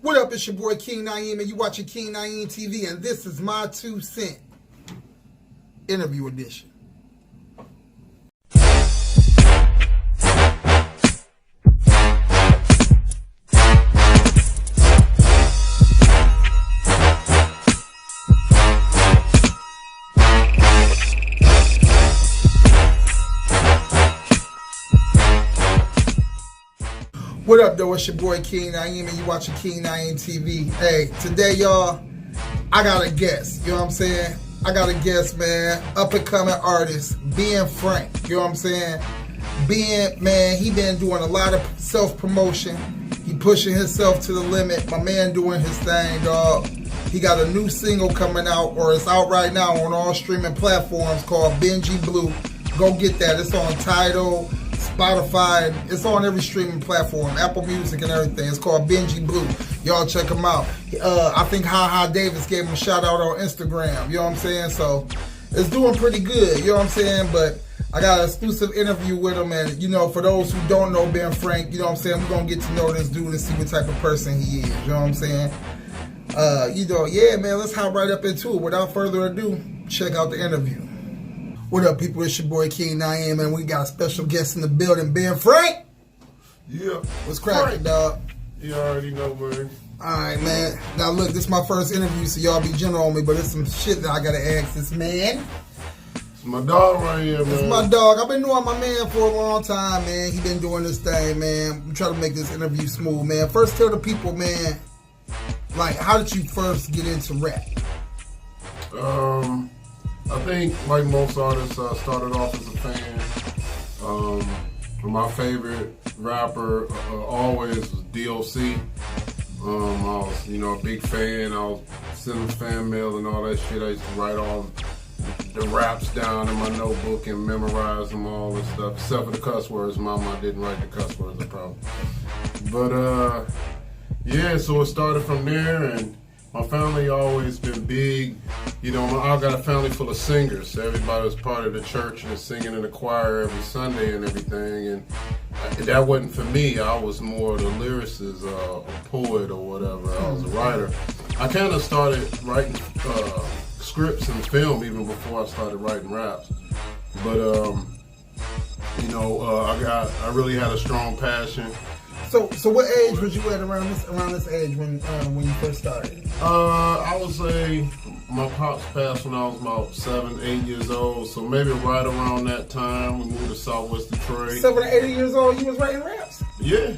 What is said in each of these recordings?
What up, it's your boy King Naeem, and you watching King Naeem TV, and this is my 2 cent interview edition. What up, though? It's your boy King Naeem, and you watching King Naeem TV. Hey, today, y'all, I got a guest. You know what I'm saying? I got a guest, man. Up and coming artist, Ben Frank. You know what I'm saying? Ben, man, he been doing a lot of self-promotion. He pushing himself to the limit. My man doing his thing, dog. He got a new single coming out, or it's out right now on all streaming platforms called Benji Blue. Go get that. It's on Tidal, Spotify, it's on every streaming platform, Apple Music and everything. It's called Benji Blue. Y'all check him out. I think Ha Davis gave him a shout out on Instagram. You know what I'm saying? So it's doing pretty good. You know what I'm saying? But I got an exclusive interview with him, and you know, for those who don't know Ben Frank, you know what I'm saying, we're gonna get to know this dude and see what type of person he is. You know what I'm saying? Yeah, man. Let's hop right up into it. Without further ado, check out the interview. What up, people? It's your boy King Naeem, and we got a special guest in the building, Ben Frank. Yeah. What's cracking, dog? You already know, man. Alright, man. Now, look, this is my first interview, so y'all be gentle on me, but there's some shit that I gotta ask this man. It's my dog right here, man. It's my dog. I've been knowing my man for a long time, man. He been doing this thing, man. I'm trying to make this interview smooth, man. First, tell the people, man, like, how did you first get into rap? I think, like most artists, I started off as a fan. My favorite rapper always was DOC. I was, a big fan. I was sending fan mail and all that shit. I used to write all the raps down in my notebook and memorize them, all this stuff, except for the cuss words. Mama didn't write the cuss words, I probably. But, yeah, so it started from there, and my family always been big. I got a family full of singers. So everybody was part of the church and singing in the choir every Sunday and everything. And that wasn't for me. I was more the lyricist, a poet or whatever. I was a writer. I kind of started writing scripts and film even before I started writing raps. But I really had a strong passion. So what age was you at around this age when you first started? I would say my pops passed when I was about 7, 8 years old. So maybe right around that time we moved to Southwest Detroit. 7 or 8 years old, you was writing raps? Yeah.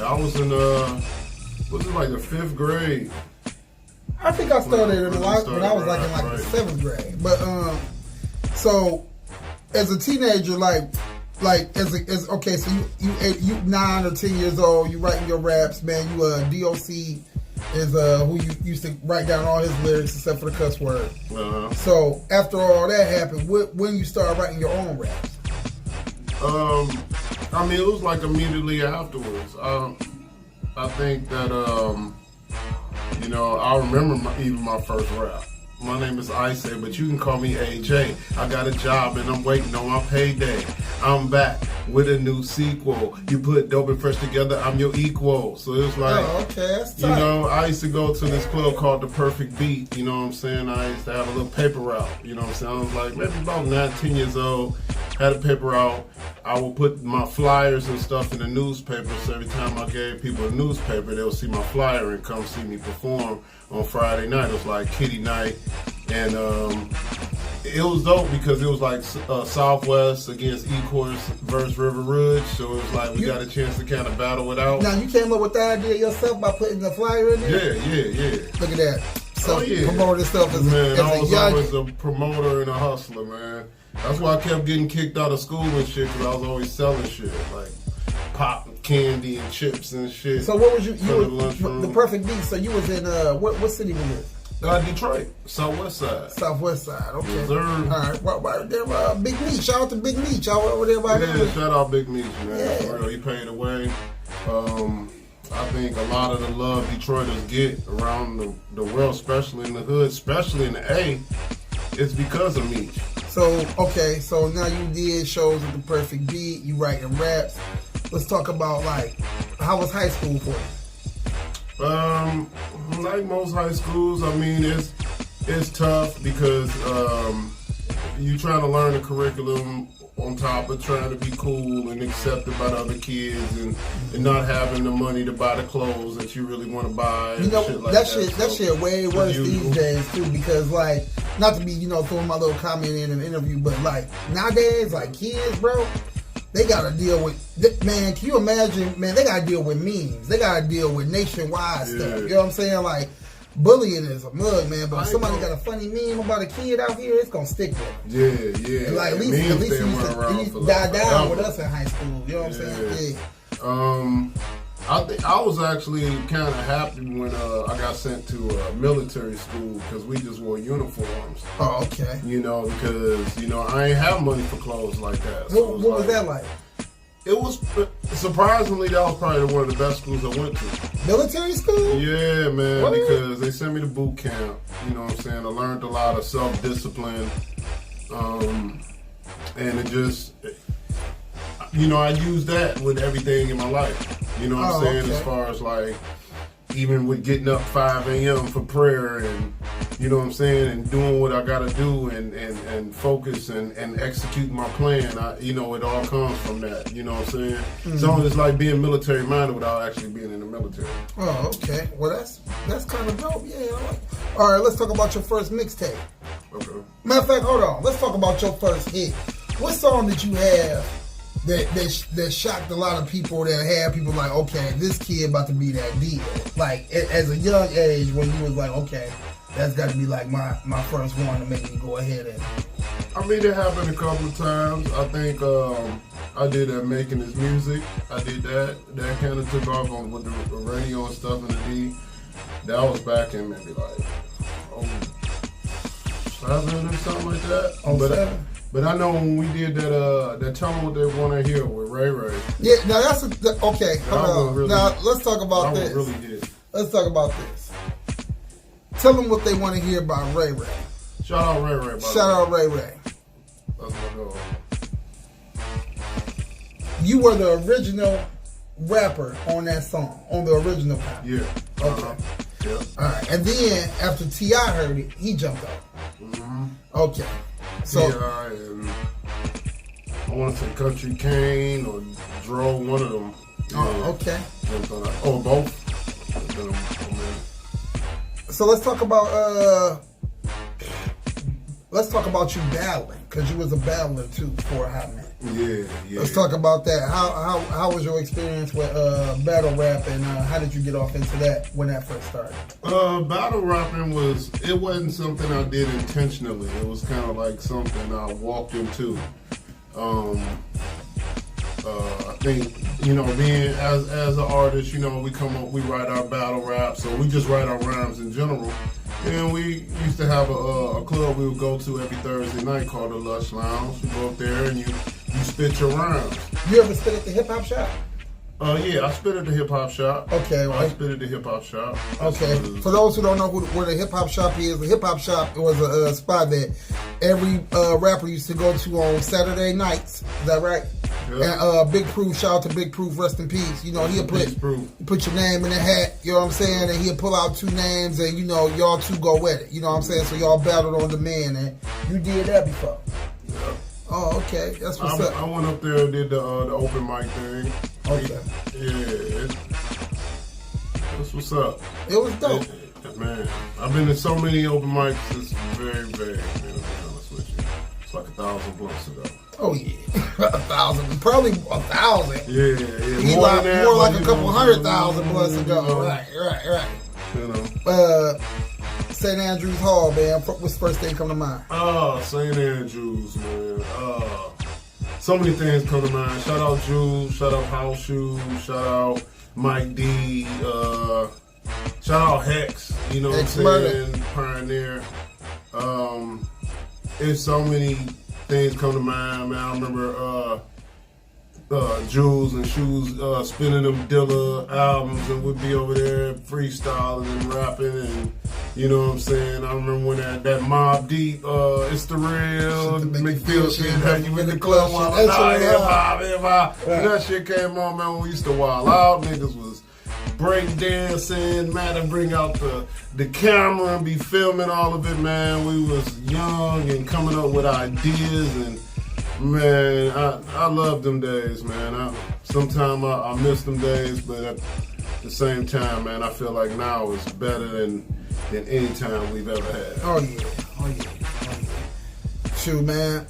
I was in like the 5th grade. I think I started when I was like in the 7th grade. But so as a teenager, so you 9 or 10 years old, you writing your raps, man. DOC is who you used to write down all his lyrics except for the cuss word. Uh-huh. So after all that happened, when you started writing your own raps? It was like immediately afterwards. I think that I remember even my first rap. My name is Ice, but you can call me AJ. I got a job and I'm waiting on my payday. I'm back with a new sequel. You put dope and fresh together, I'm your equal. So it was like, that's tight. I used to go to this club called The Perfect Beat. You know what I'm saying? I used to have a little paper route. You know what I'm saying? I was like maybe about 9, 10 years old. Had a paper route. I would put my flyers and stuff in the newspaper. So every time I gave people a newspaper, they would see my flyer and come see me perform on Friday night. It was like Kitty Night. And it was dope because it was like Southwest against Ecorse versus River Ridge. So it was like we got a chance to kind of battle it out. Now, you came up with the idea yourself by putting the flyer in there? Yeah. Look at that. So promoting yourself as I a was young... always a promoter and a hustler, man. That's why I kept getting kicked out of school and shit, because I was always selling shit, like pop candy and chips and shit. So what was you the Perfect Beat, so you was in, what city was it? Detroit, Southwest Side. Southwest Side, okay. Reserve. All right, there, Big Meech. Shout out to Big Meech. Y'all over there by him. Yeah, shout out Big Meech, man. Yeah. For real, he paid away. I think a lot of the love Detroiters get around the world, especially in the hood, especially in the A, it's because of Meech. So, okay, so now you did shows at the Perfect Beat, you writing raps. Let's talk about, like, how was high school for you? Like most high schools, I mean, it's tough because you trying to learn the curriculum on top of trying to be cool and accepted by the other kids and not having the money to buy the clothes that you really want to buy. And you know, shit like that shit way worse these days too, because like, not to be, throwing my little comment in an interview, but like nowadays, like kids, bro, they gotta deal with, man, can you imagine, man, they gotta deal with memes. They gotta deal with nationwide stuff. You know what I'm saying? Like, bullying is a mug, man, but if somebody got a funny meme about a kid out here, it's gonna stick with them. Yeah. And like, at least it used to die down with us in high school. You know what I'm saying? Yeah. I was actually kind of happy when I got sent to military school because we just wore uniforms. Oh, okay. Because I ain't have money for clothes like that. So what was that like? It was, surprisingly, that was probably one of the best schools I went to. Military school? Yeah, man, what? Because they sent me to boot camp. You know what I'm saying? I learned a lot of self-discipline. And it just, I use that with everything in my life. You know what I'm saying? Okay. As far as like, even with getting up 5 a.m. for prayer and, you know what I'm saying, and doing what I gotta do and focus and execute my plan, it all comes from that, you know what I'm saying? Mm-hmm. So it's like being military minded without actually being in the military. Oh, okay. Well, that's kind of dope. Yeah, I like it. All right, let's talk about your first mixtape. Okay. Matter of fact, hold on. Let's talk about your first hit. What song did you have that shocked a lot of people, that had people like, okay, this kid about to be that deal? Like, as a young age, when you was like, okay, that's got to be like my first one to make me go ahead and... I mean, it happened a couple of times. I think I did Making This Music. I did that. That kind of took off on with the radio and stuff in the D. That was back in maybe like 07 or something like that. 07? But I know when we did that Tell Me What They Want to Hear with Ray Ray. Yeah, now that's okay. Hold on. Really, now let's talk about this. Really did. Let's talk about this. Tell them what they want to hear about Ray Ray. Shout out Ray Ray. Shout out Ray Ray. That's my goal. You were the original rapper on that song, on the original copy. Yeah. Okay. Yeah. All right. And then after T.I. heard it, he jumped up. Mm-hmm. Okay. So T.I. and I want to say Country Kane or Dro, one of them. Oh, okay. Oh, both. So let's talk about you battling, because you was a battler too for a hot minute. Yeah. Let's talk about that. How was your experience with battle rap, and how did you get off into that when that first started? Battle rapping wasn't something I did intentionally. It was kind of like something I walked into. I think, being as an artist, we write our battle raps, so we just write our rhymes in general. And we used to have a club we would go to every Thursday night called the Lush Lounge. You go up there and you spit your rhymes. You ever spit at the hip hop shop? Yeah, I spit at the hip hop shop. Okay, right. I spit at the hip hop shop. Okay. For those who don't know where the hip hop shop is, the hip hop shop was a spot that every rapper used to go to on Saturday nights. Is that right? Yep. And Big Proof, shout out to Big Proof, rest in peace. He'll put your name in the hat, you know what I'm saying, and he'll pull out two names, and y'all two go with it. You know what I'm saying? So y'all battled on demand, and you did that before. Yeah. Oh, okay. That's what's up. I went up there and did the open mic thing. Okay. Yeah. That's what's up. It was dope. Man, I've been to so many open mics. It's very vague, man, to be honest with you. It's like 1,000 plus ago. Oh, yeah. 1,000. Probably 1,000. Yeah. More like a couple 100,000 plus ago. Right. St. Andrews Hall, man. What's the first thing come to mind? St. Andrews, man. So many things come to mind. Shout out Jules. Shout out House Shoes. Shout out Mike D. Shout out Hex. You know what I'm saying? Pioneer. There's so many things come to mind, man. I remember Jules and Shoes spinning them Dilla albums, and we'd be over there freestyling and rapping, and you know what I'm saying. I remember when that Mob Deep, It's the Real, McFeel shit had you in the club, that shit came on, man. When we used to wild out, niggas was break dancing, man, to bring out the camera and be filming all of it, man. We was young and coming up with ideas, and man, I love them days, man. Sometimes I miss them days, but at the same time, man, I feel like now is better than any time we've ever had. Oh yeah. Shoot, man.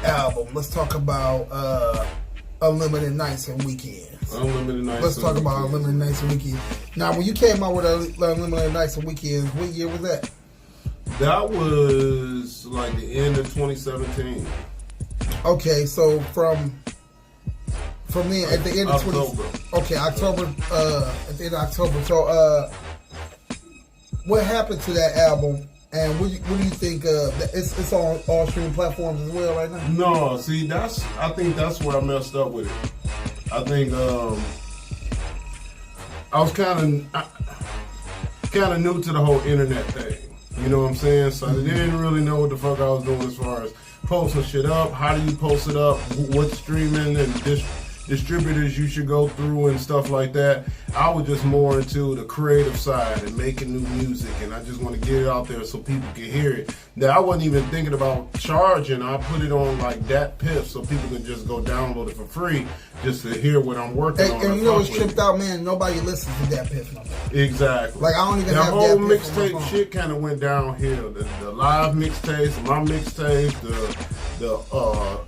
Album. Let's talk about Unlimited Nights and Weekends. Unlimited Nights. Let's talk about Unlimited Nights and Weekends. Now, when you came out with Unlimited Nights and Weekends, what year was that? That was like the end of 2017. Okay, so from then at the end of October. October. At the end of October. So, what happened to that album? And what do you think? It's on all streaming platforms as well right now. No, see, I think that's where I messed up with it. I think I was kind of new to the whole internet thing. You know what I'm saying? So I didn't really know what the fuck I was doing as far as posting shit up. How do you post it up? What streaming and distributors you should go through and stuff like that. I was just more into the creative side and making new music, and I just want to get it out there so people can hear it. Now, I wasn't even thinking about charging. I put it on like that piff so people can just go download it for free just to hear what I'm working on. And you know what's tripped out, man? Nobody listens to that piff no more. Exactly. Like, I don't even have whole that piff on my mixtape phone. shit kind of went downhill. The live mixtapes, my mixtapes, the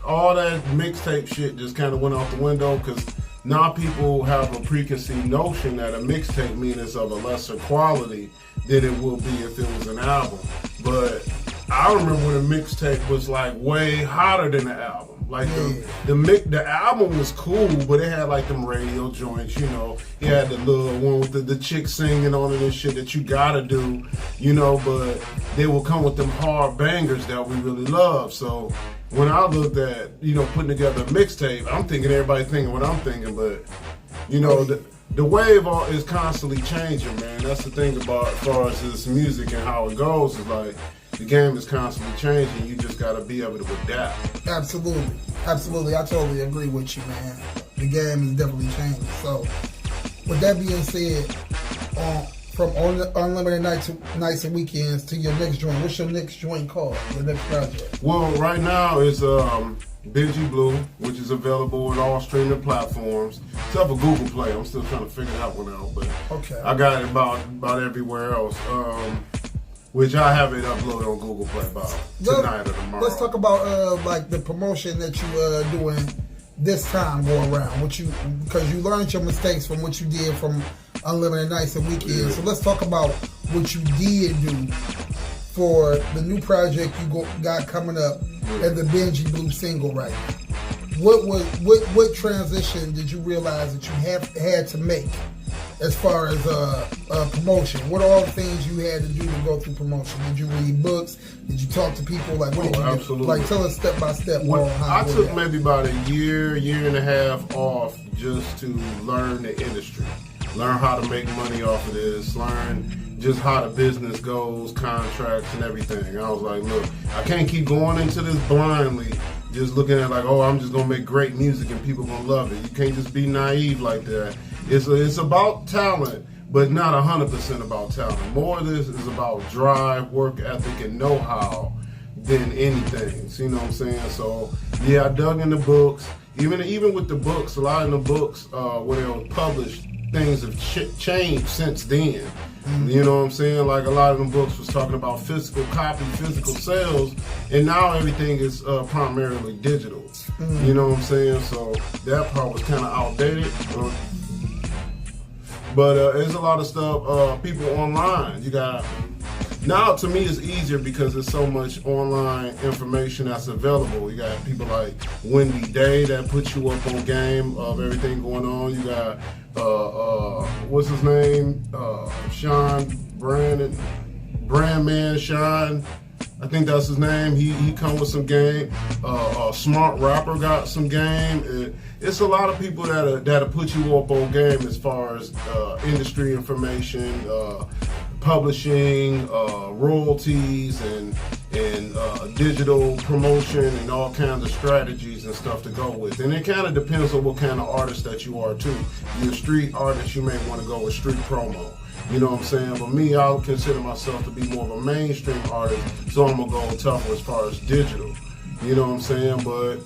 all that mixtape shit just kind of went out the window because now people have a preconceived notion that a mixtape means it's of a lesser quality than it will be if it was an album. But I remember when a mixtape was like way hotter than the album. Like the album was cool, but it had like them radio joints, you know. You had the little one with the chick singing on it and shit that you gotta do, you know. But they will come with them hard bangers that we really love. So when I looked at, you know, putting together a mixtape, I'm thinking everybody thinking what I'm thinking, but you know, the wave is constantly changing, man. That's the thing about as far as this music and how it goes is like the game is constantly changing. You just got to be able to adapt. Absolutely. I totally agree with you, man. The game is definitely changing. So, with that being said, from Unlimited Nights and Weekends to your next joint, what's your next joint called? Your next project? Well, right now it's Benji Blue, which is available on all streaming platforms, except for Google Play. I'm still trying to figure that one out, but okay. I got it about everywhere else. Which I have it uploaded on Google Play about tonight or tomorrow. Let's talk about like the promotion that you doing this time going around. Because you learned your mistakes from what you did from Unlimited Nights and Weekends. Yeah. So let's talk about what you did do for the new project you got coming up and the Benji Blue single right now. What transition did you realize that you had to make as far as promotion? What are all the things you had to do to go through promotion? Did you read books? Did you talk to people? Like, what did you absolutely. do? Like, tell us step by step. I took maybe about a year and a half off just to learn the industry, learn how to make money off of this, learn just how the business goes, contracts and everything. I was like, look, I can't keep going into this blindly, just looking at like, oh, I'm just gonna make great music and people gonna love it. You can't just be naive like that. It's about talent, but not 100% about talent. More of this is about drive, work ethic, and know-how than anything. So, you know what I'm saying? So, yeah, I dug in the books. Even with the books, a lot of the books when they were published, things have changed since then. Mm-hmm. You know what I'm saying? Like a lot of them books was talking about physical copy, physical sales, and now everything is primarily digital. Mm-hmm. You know what I'm saying? So that part was kind of outdated. But there's a lot of stuff, people online. You got, now to me it's easier because there's so much online information that's available. You got people like Wendy Day that puts you up on game of everything going on. You got, what's his name? Sean Brandman Sean. I think that's his name. He come with some game. Smart Rapper got some game. It's a lot of people that'll put you up on game as far as industry information, publishing, royalties, and digital promotion and all kinds of strategies and stuff to go with. And it kind of depends on what kind of artist that you are too. If you're a street artist, you may want to go with street promo. You know what I'm saying? But me, I'll consider myself to be more of a mainstream artist, so I'm going to go tougher as far as digital. You know what I'm saying? But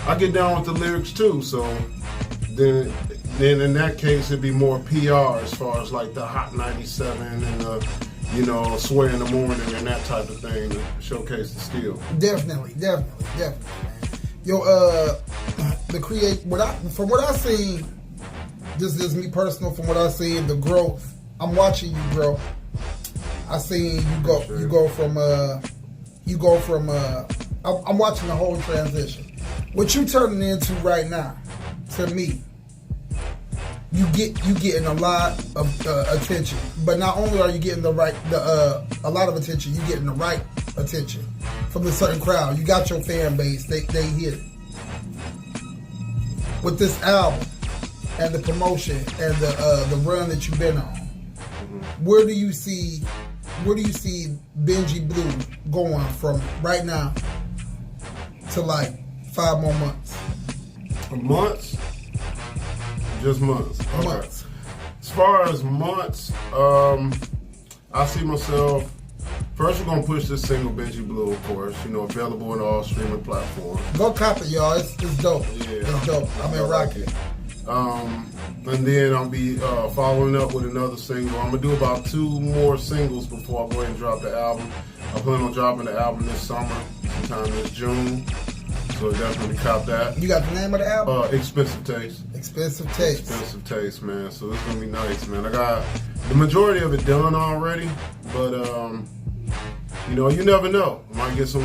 I get down with the lyrics too, so then in that case, it'd be more PR as far as like the Hot 97 and the, you know, Swear in the Morning and that type of thing to showcase the skill. Definitely, man. Yo, from what I seen, this is me personal. From what I seen, the growth. I'm watching you, bro. I seen you go from. I'm watching the whole transition. What you turning into right now, to me, you getting a lot of attention. But not only are you getting a lot of attention, you getting the right attention from a certain crowd. You got your fan base. They hit it. With this album and the promotion and the run that you've been on, where do you see Benji Blue going from right now to like 5 more months? Months? Just months. Okay. Months. As far as months, I see myself. First, we're gonna push this single, Benji Blue, of course. You know, available in all streaming platforms. Go cop it, y'all. It's dope. Yeah, it's dope. I'm in rocking. And then I'll be following up with another single. I'm gonna do about 2 more singles before I go ahead and drop the album. I plan on dropping the album this summer, sometime this June. So definitely cop that. You got the name of the album? Expensive Taste. Expensive Taste. Expensive Taste, man. So it's gonna be nice, man. I got the majority of it done already, but you know, you never know. I might get some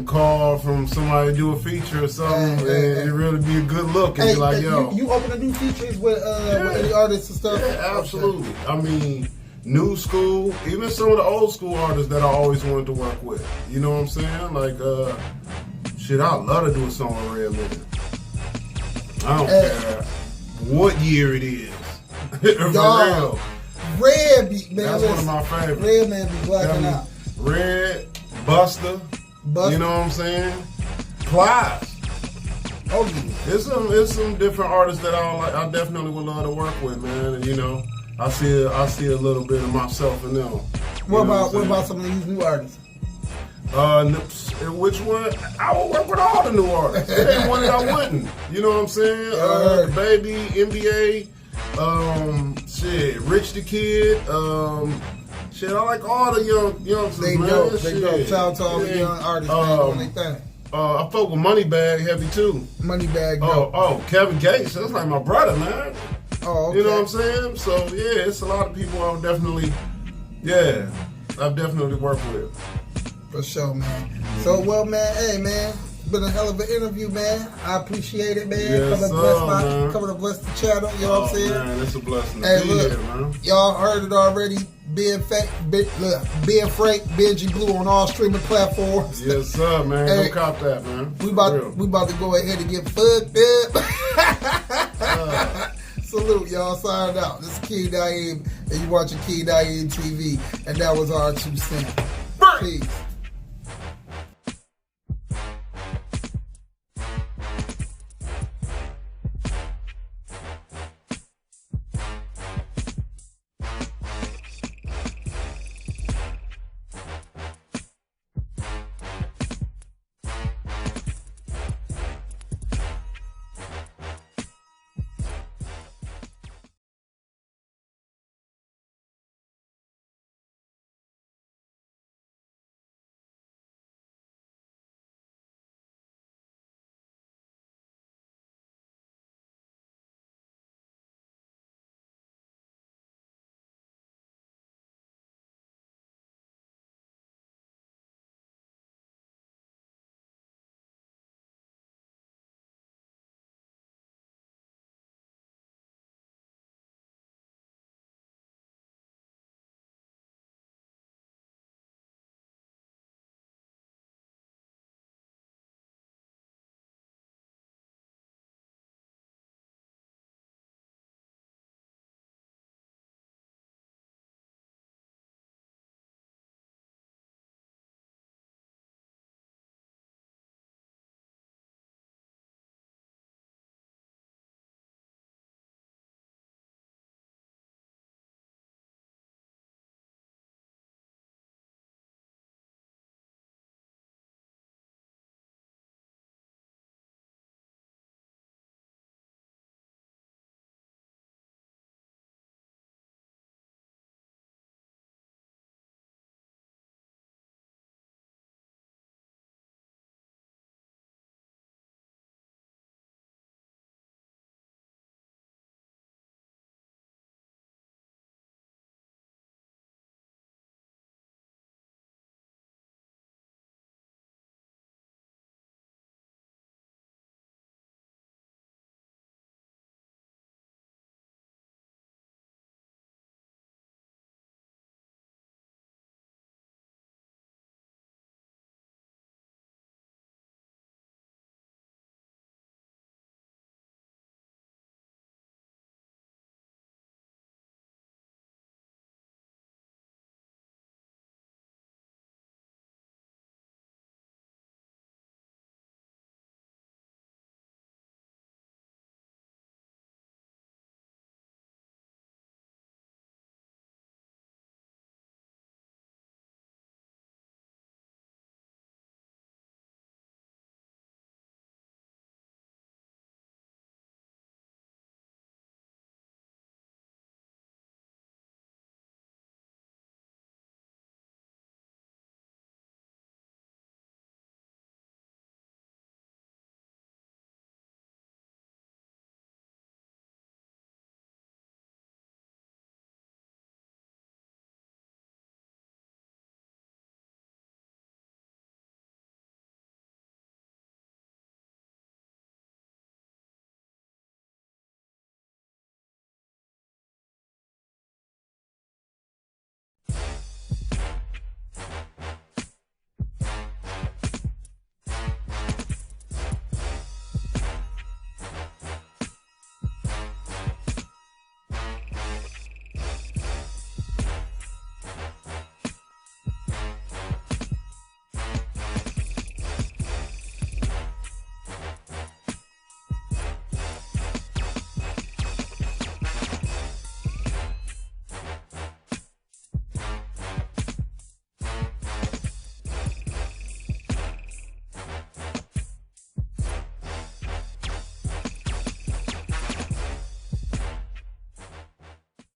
call from somebody to do a feature or something, and it really be a good look. And be like, yo, you open to do features with any artists and stuff? Yeah, absolutely. Okay. I mean, new school, even some of the old school artists that I always wanted to work with. You know what I'm saying? Like, shit, I'd love to do a song with Redman. I don't care what year it is. For real. Red, man. That's one of my favorites. Redman be blacking out. Red, Buster. You know what I'm saying? Plies. Oh yeah. It's some different artists that I definitely would love to work with, man. And you know, I see a little bit of myself in them. What about some of these new artists? Which one? I would work with all the new artists. There ain't one that I wouldn't. You know what I'm saying? Baby, NBA, shit, Rich the Kid, shit, I like all the youngsters, they man. Dope. Shout out to all the young artists, man, doing their thing. I fuck with Moneybag heavy too. Moneybag, dope. Kevin Gates, that's like my brother, man. Oh, okay. You know what I'm saying? So yeah, it's a lot of people I've definitely worked with. For sure, man. So, well, man, hey, man, been a hell of an interview, man. I appreciate it, man. Yes, Coming to bless the channel, you know what I'm saying? Man, it's a blessing to be look, here, man. Y'all heard it already. Being Frank, Benji Blue on all streaming platforms. Yes, sir, man. Hey, go cop that, man. We about to go ahead and get fucked up. Salute, y'all. Signed out. This is King Naeem, and you watching King Naeem TV, and that was our 2 cents. Peace.